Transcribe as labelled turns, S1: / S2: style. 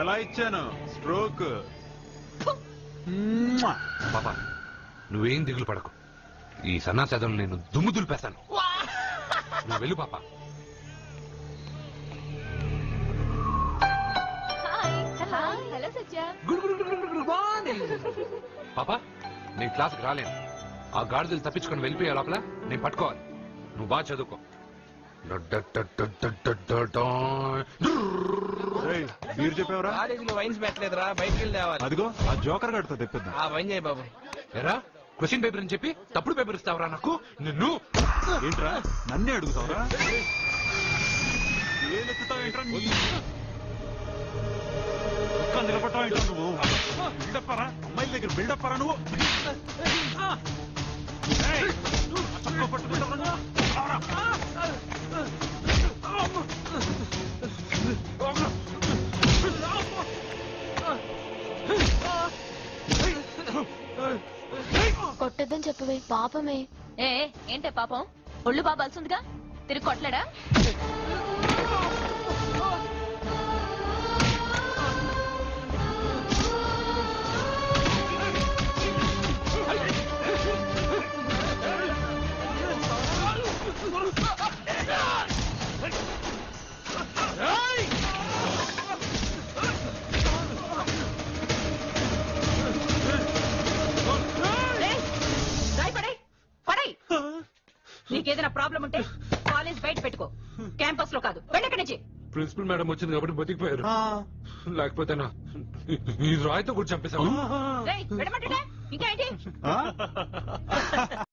S1: ఎలా ఇచ్చాను స్ట్రోక్.
S2: పాపా నువ్వేం దిగులు పడకు. ఈ సన్నాసేదలు నేను దుమ్ము దులిపేస్తాను. నువ్వు వెళ్ళు పాపా.
S3: హలో సత్య.
S2: పాపా నేను క్లాస్కి రాలేను. ఆ గాడిదలు తప్పించుకొని వెళ్ళిపోయే లోపల నేను పట్టుకోవాలి. నువ్వు బాగా చదువుకో.
S1: మీరు చెప్పేవరా?
S4: కాలేజీలో వైన్స్ పెట్టలేదురా, బయటికి వెళ్ళి తేవాలి.
S1: అదిగో ఆ జోకర్ గడితో తెప్పిద్దాం.
S4: ఆ వైన్ చేయి బాబు.
S2: ఎరా క్వశ్చన్ పేపర్ అని చెప్పి తప్పుడు పేపర్ ఇస్తావరా నాకు? నిన్ను
S1: ఏంట్రా నన్నే అడుగుతావరా? నిలబడతావేంట్రా నువ్వు? బిల్డప్పరా అమ్మాయిల దగ్గర బిల్డప్పరా నువ్వు?
S3: కొట్టద్దని చెప్పవే, పాపమే. ఏంటే పాపం? ఒళ్ళు బాబాల్సిందిగా తిరిగి కొట్టలేడా? నీకేదైనా ప్రాబ్లం ఉంటే కాలేజ్ బయట పెట్టుకో, క్యాంపస్ లో కాదు. వెళ్ళక్కడి నుంచి.
S2: ప్రిన్సిపల్ మేడం వచ్చింది కాబట్టి బతికిపోయారు. లేకపోతే ఈ రాయితో కూడా చంపేశాను.
S3: ఇంకా ఏంటి?